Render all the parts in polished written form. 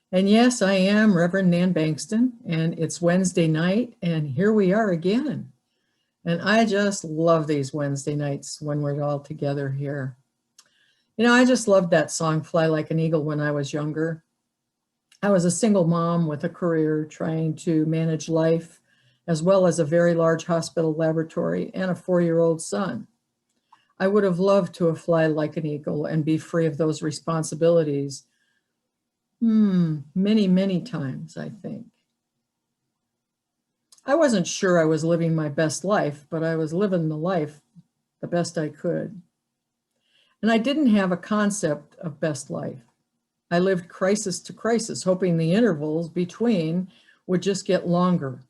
And yes, I am Reverend Nan Bankston, and it's Wednesday night, and here we are again. And I just love these Wednesday nights when we're all together here. I just loved that song, Fly Like an Eagle, when I was younger. I was a single mom with a career trying to manage life, as well as a very large hospital laboratory and a 4-year-old son. I would have loved to have fly like an eagle and be free of those responsibilities. Many, many times, I think. I wasn't sure I was living my best life, but I was living the life the best I could. And I didn't have a concept of best life. I lived crisis to crisis, hoping the intervals between would just get longer.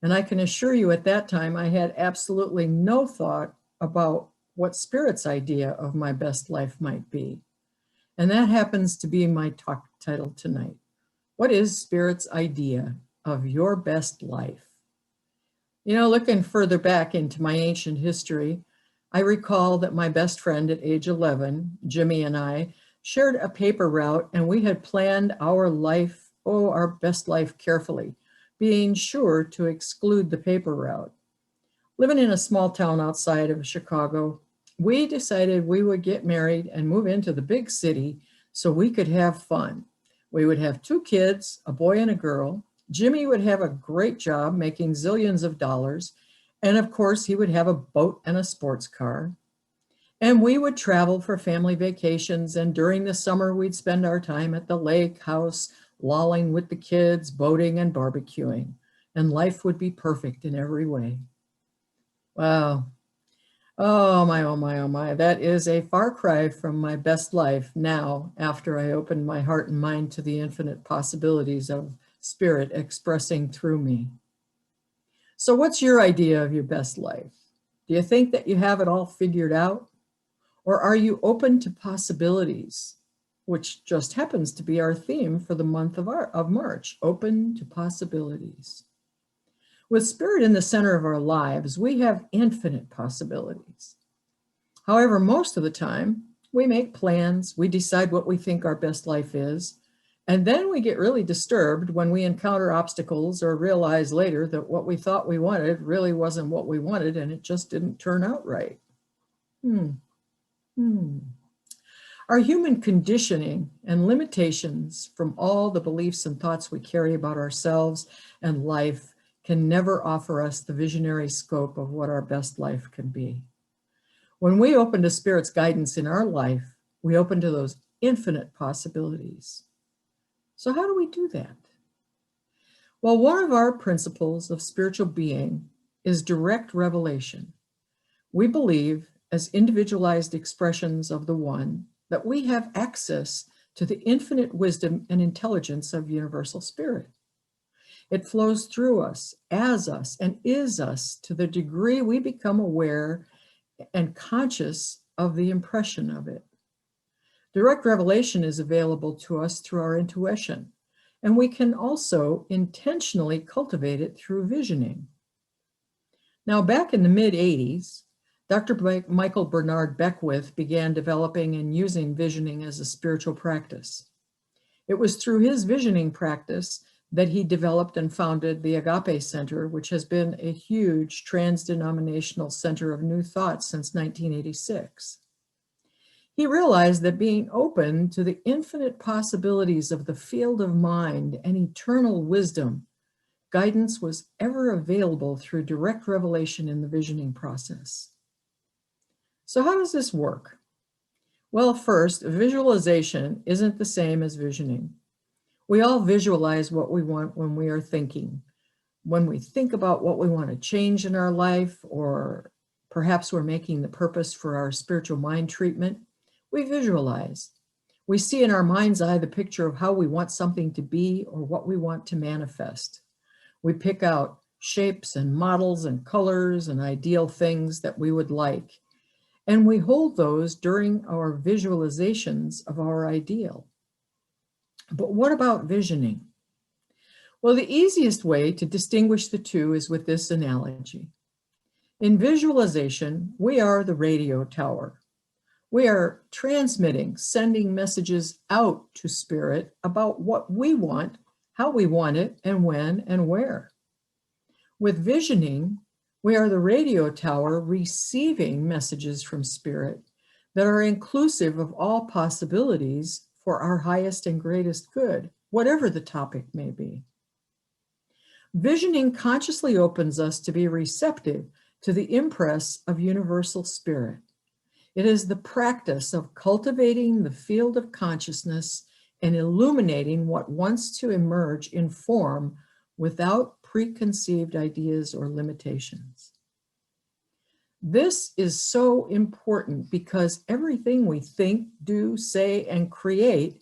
And I can assure you at that time, I had absolutely no thought about what Spirit's idea of my best life might be. And that happens to be my talk title tonight. What is Spirit's idea of your best life? Looking further back into my ancient history, I recall that my best friend at age 11, Jimmy, and I shared a paper route, and we had planned our life, our best life carefully, being sure to exclude the paper route. Living in a small town outside of Chicago, we decided we would get married and move into the big city so we could have fun. We would have 2 kids, a boy and a girl. Jimmy would have a great job making zillions of dollars. And of course, he would have a boat and a sports car. And we would travel for family vacations. And during the summer, we'd spend our time at the lake house, lolling with the kids, boating and barbecuing. And life would be perfect in every way. Wow. Oh my, oh my, oh my. That is a far cry from my best life now, after I opened my heart and mind to the infinite possibilities of Spirit expressing through me. So what's your idea of your best life? Do you think that you have it all figured out? Or are you open to possibilities, which just happens to be our theme for the month of March, open to possibilities. With Spirit in the center of our lives, we have infinite possibilities. However, most of the time, we make plans, we decide what we think our best life is, and then we get really disturbed when we encounter obstacles or realize later that what we thought we wanted really wasn't what we wanted and it just didn't turn out right. Our human conditioning and limitations from all the beliefs and thoughts we carry about ourselves and life can never offer us the visionary scope of what our best life can be. When we open to Spirit's guidance in our life, we open to those infinite possibilities. So how do we do that? Well, one of our principles of spiritual being is direct revelation. We believe, as individualized expressions of the One, that we have access to the infinite wisdom and intelligence of universal Spirit. It flows through us, as us, and is us to the degree we become aware and conscious of the impression of it. Direct revelation is available to us through our intuition, and we can also intentionally cultivate it through visioning. Now, back in the mid-'80s, Dr. Michael Bernard Beckwith began developing and using visioning as a spiritual practice. It was through his visioning practice that he developed and founded the Agape Center, which has been a huge trans-denominational center of new thought since 1986. He realized that being open to the infinite possibilities of the field of mind and eternal wisdom, guidance was ever available through direct revelation in the visioning process. So how does this work? Well, first, visualization isn't the same as visioning. We all visualize what we want when we are thinking. When we think about what we want to change in our life, or perhaps we're making the purpose for our spiritual mind treatment, we visualize. We see in our mind's eye the picture of how we want something to be or what we want to manifest. We pick out shapes and models and colors and ideal things that we would like. And we hold those during our visualizations of our ideal. But what about visioning? Well, the easiest way to distinguish the two is with this analogy. In visualization, we are the radio tower. We are transmitting, sending messages out to spirit about what we want, how we want it, and when and where. With visioning, we are the radio tower receiving messages from spirit that are inclusive of all possibilities for our highest and greatest good, whatever the topic may be. Visioning consciously opens us to be receptive to the impress of universal spirit. It is the practice of cultivating the field of consciousness and illuminating what wants to emerge in form without preconceived ideas or limitations. This is so important because everything we think, do, say, and create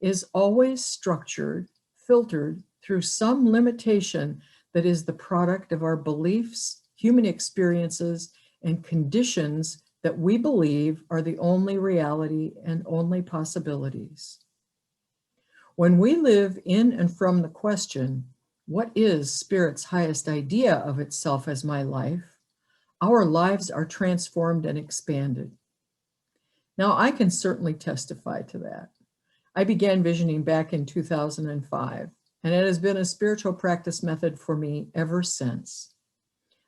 is always structured, filtered through some limitation that is the product of our beliefs, human experiences, and conditions that we believe are the only reality and only possibilities. When we live in and from the question, what is Spirit's highest idea of itself as my life? Our lives are transformed and expanded. Now, I can certainly testify to that. I began visioning back in 2005, and it has been a spiritual practice method for me ever since.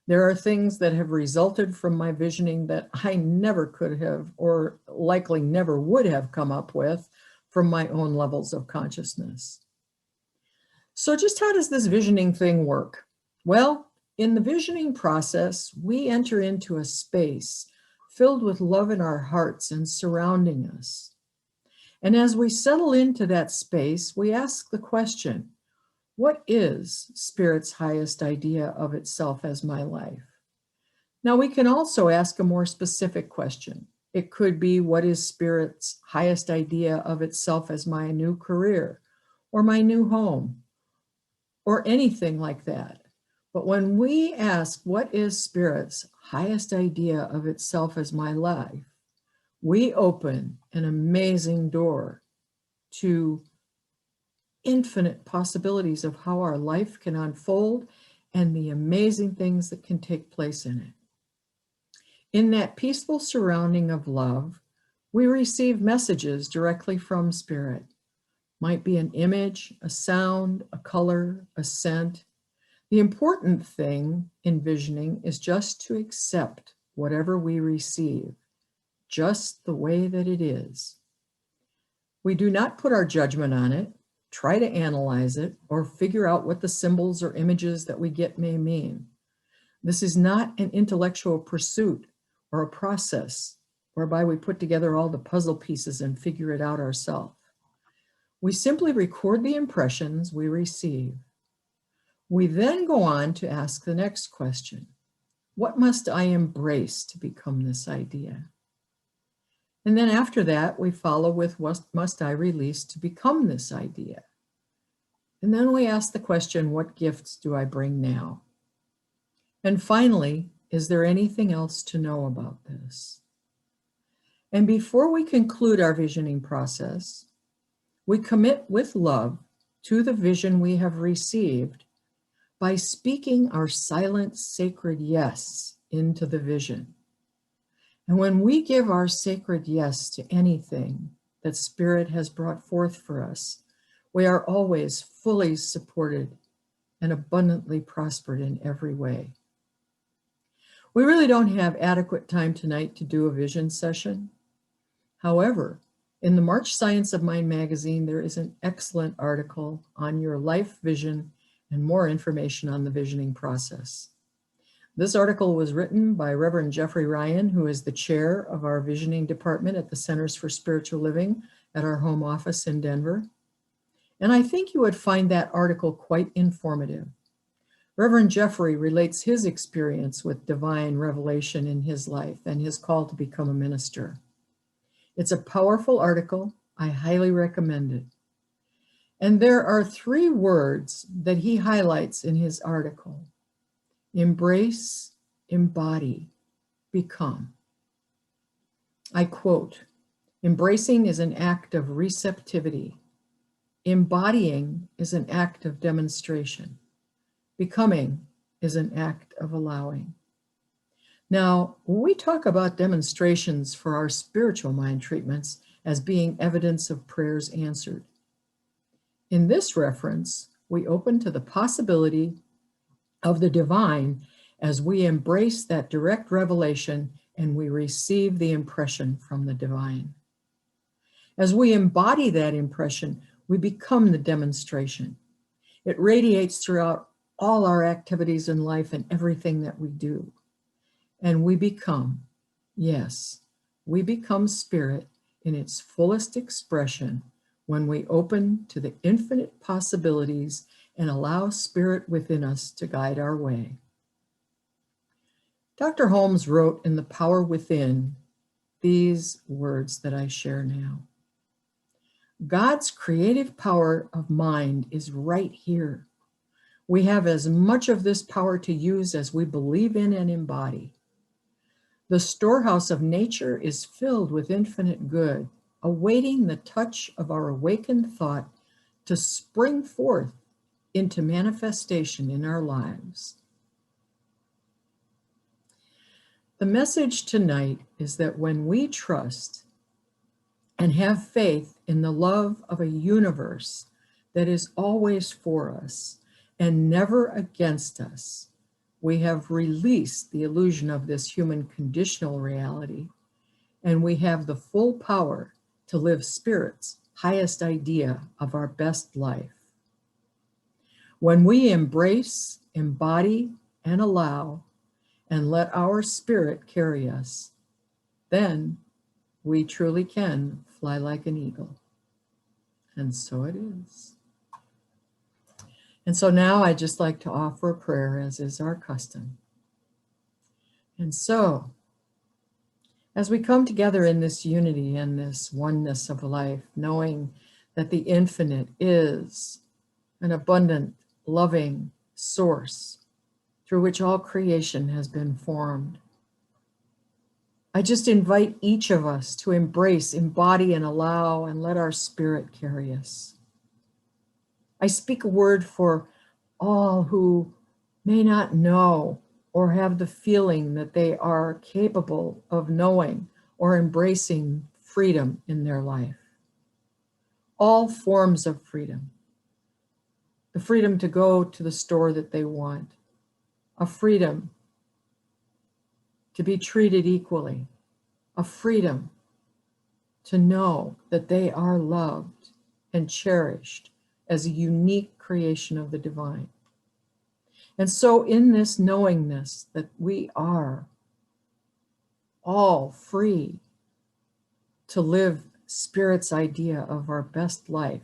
There are things that have resulted from my visioning that I never could have, or likely never would have come up with from my own levels of consciousness. So just how does this visioning thing work? Well, in the visioning process, we enter into a space filled with love in our hearts and surrounding us. And as we settle into that space, we ask the question, what is Spirit's highest idea of itself as my life? Now, we can also ask a more specific question. It could be, what is Spirit's highest idea of itself as my new career or my new home or anything like that? But when we ask, what is Spirit's highest idea of itself as my life, we open an amazing door to infinite possibilities of how our life can unfold and the amazing things that can take place in it. In that peaceful surrounding of love, we receive messages directly from Spirit. Might be an image, a sound, a color, a scent. The important thing in visioning is just to accept whatever we receive, just the way that it is. We do not put our judgment on it, try to analyze it, or figure out what the symbols or images that we get may mean. This is not an intellectual pursuit or a process whereby we put together all the puzzle pieces and figure it out ourselves. We simply record the impressions we receive. We then go on to ask the next question. What must I embrace to become this idea? And then after that, we follow with what must I release to become this idea? And then we ask the question, what gifts do I bring now? And finally, is there anything else to know about this? And before we conclude our visioning process, we commit with love to the vision we have received by speaking our silent, sacred yes into the vision. And when we give our sacred yes to anything that Spirit has brought forth for us, we are always fully supported and abundantly prospered in every way. We really don't have adequate time tonight to do a vision session. However, in the March Science of Mind magazine, there is an excellent article on your life vision and more information on the visioning process. This article was written by Reverend Jeffrey Ryan, who is the chair of our visioning department at the Centers for Spiritual Living at our home office in Denver. And I think you would find that article quite informative. Reverend Jeffrey relates his experience with divine revelation in his life and his call to become a minister. It's a powerful article. I highly recommend it. And there are 3 words that he highlights in his article: embrace, embody, become. I quote, embracing is an act of receptivity. Embodying is an act of demonstration. Becoming is an act of allowing. Now, we talk about demonstrations for our spiritual mind treatments as being evidence of prayers answered. In this reference, we open to the possibility of the divine as we embrace that direct revelation and we receive the impression from the divine. As we embody that impression, we become the demonstration. It radiates throughout all our activities in life and everything that we do. And we become, yes, we become spirit in its fullest expression when we open to the infinite possibilities and allow spirit within us to guide our way. Dr. Holmes wrote in The Power Within these words that I share now. God's creative power of mind is right here. We have as much of this power to use as we believe in and embody. The storehouse of nature is filled with infinite good, awaiting the touch of our awakened thought to spring forth into manifestation in our lives. The message tonight is that when we trust and have faith in the love of a universe that is always for us and never against us, we have released the illusion of this human conditional reality, and we have the full power to live Spirit's highest idea of our best life. When we embrace, embody, and allow, and let our spirit carry us, then we truly can fly like an eagle. And so it is. And so now I'd just like to offer a prayer, as is our custom. And so, as we come together in this unity and this oneness of life, knowing that the infinite is an abundant, loving source through which all creation has been formed, I just invite each of us to embrace, embody, and allow, and let our spirit carry us. I speak a word for all who may not know or have the feeling that they are capable of knowing or embracing freedom in their life. All forms of freedom. The freedom to go to the store that they want. A freedom to be treated equally. A freedom to know that they are loved and cherished as a unique creation of the divine. And so in this knowingness that we are all free to live Spirit's idea of our best life,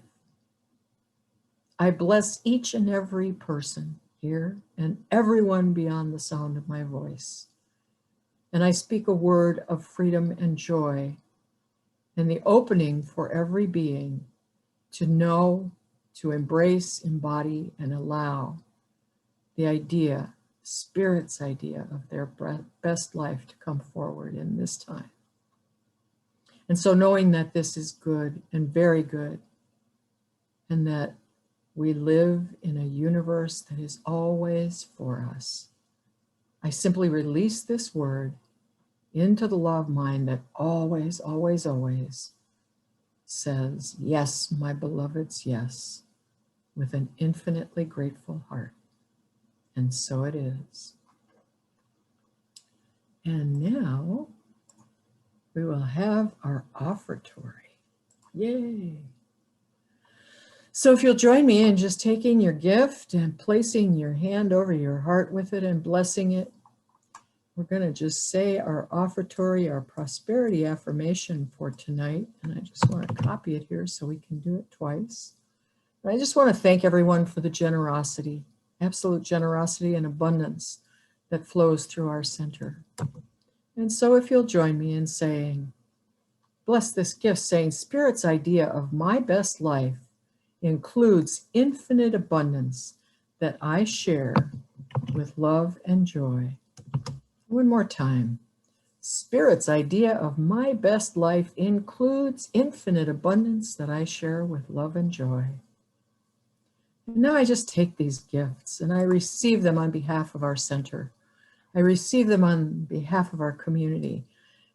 I bless each and every person here and everyone beyond the sound of my voice. And I speak a word of freedom and joy and the opening for every being to know, to embrace, embody, and allow the idea, Spirit's idea of their best life to come forward in this time. And so knowing that this is good and very good, and that we live in a universe that is always for us, I simply release this word into the law of mind that always, always, always says, yes, my beloveds, yes, with an infinitely grateful heart. And so it is. And now we will have our offertory. Yay. So if you'll join me in just taking your gift and placing your hand over your heart with it and blessing it, we're going to just say our offertory, our prosperity affirmation for tonight. And I just want to copy it here so we can do it twice. And I just want to thank everyone for the generosity, absolute generosity and abundance that flows through our center. And so if you'll join me in saying, bless this gift, saying, Spirit's idea of my best life includes infinite abundance that I share with love and joy. One more time. Spirit's idea of my best life includes infinite abundance that I share with love and joy. And now I just take these gifts and I receive them on behalf of our center. I receive them on behalf of our community.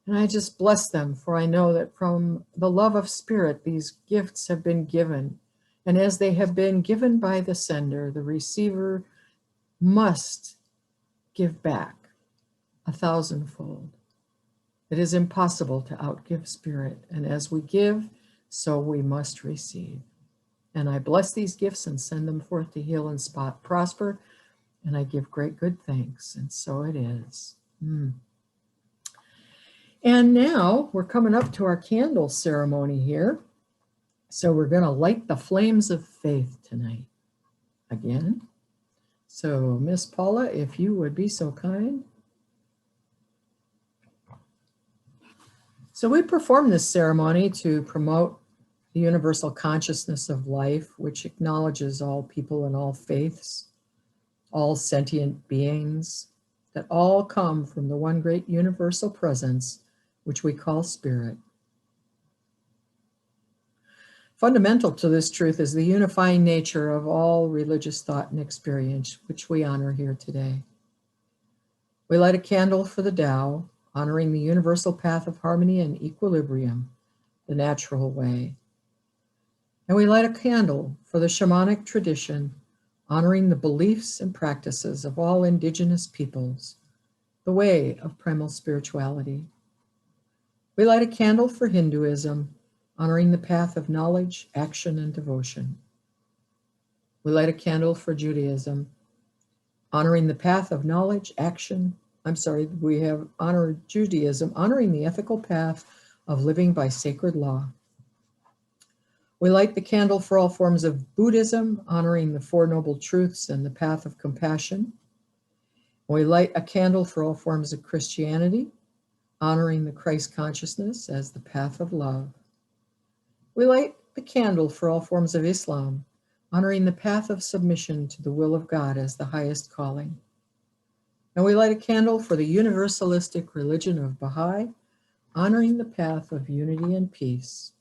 And I just bless them, for I know that from the love of spirit, these gifts have been given. And as they have been given by the sender, the receiver must give back 1,000-fold. It is impossible to outgive spirit. And as we give, so we must receive. And I bless these gifts and send them forth to heal and prosper. And I give great good thanks. And so it is. And now we're coming up to our candle ceremony here. So we're going to light the flames of faith tonight again. So Miss Paula, if you would be so kind. So we perform this ceremony to promote the universal consciousness of life, which acknowledges all people and all faiths, all sentient beings, that all come from the one great universal presence, which we call spirit. Fundamental to this truth is the unifying nature of all religious thought and experience, which we honor here today. We light a candle for the Tao, honoring the universal path of harmony and equilibrium, the natural way. And we light a candle for the shamanic tradition, honoring the beliefs and practices of all indigenous peoples, the way of primal spirituality. We light a candle for Hinduism, honoring the path of knowledge, action, and devotion. We light a candle for Judaism, honoring the path of knowledge, action. We have honored Judaism, honoring the ethical path of living by sacred law. We light the candle for all forms of Buddhism, honoring the Four Noble Truths and the path of compassion. We light a candle for all forms of Christianity, honoring the Christ consciousness as the path of love. We light the candle for all forms of Islam, honoring the path of submission to the will of God as the highest calling. And we light a candle for the universalistic religion of Baha'i, honoring the path of unity and peace.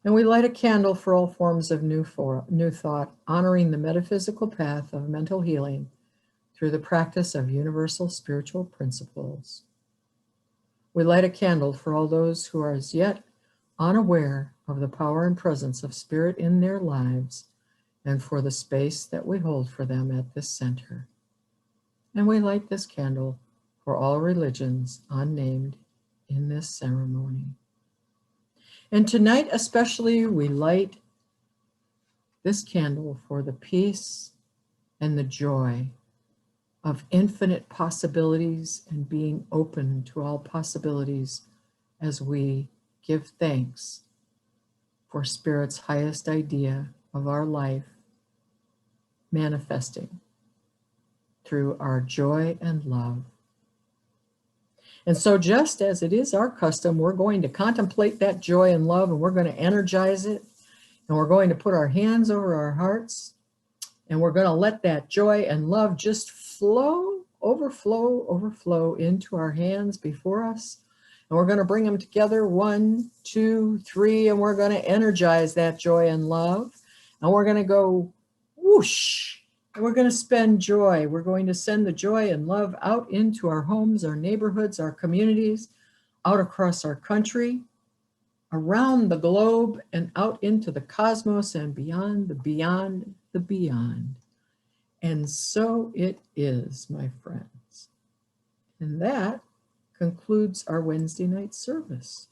And we light a candle for all forms of new thought, honoring the metaphysical path of mental healing through the practice of universal spiritual principles. We light a candle for all those who are as yet unaware of the power and presence of spirit in their lives, and for the space that we hold for them at this center. And we light this candle for all religions unnamed in this ceremony. And tonight especially, we light this candle for the peace and the joy of infinite possibilities and being open to all possibilities as we give thanks for Spirit's highest idea of our life manifesting through our joy and love. And so just as it is our custom, we're going to contemplate that joy and love, and we're going to energize it, and we're going to put our hands over our hearts, and we're going to let that joy and love just flow, overflow into our hands before us. And we're going to bring them together, 1, 2, 3, and we're going to energize that joy and love. And we're going to go whoosh, and we're going to spend joy. We're going to send the joy and love out into our homes, our neighborhoods, our communities, out across our country, around the globe, and out into the cosmos and beyond the beyond the beyond. And so it is, my friends. And that concludes our Wednesday night service.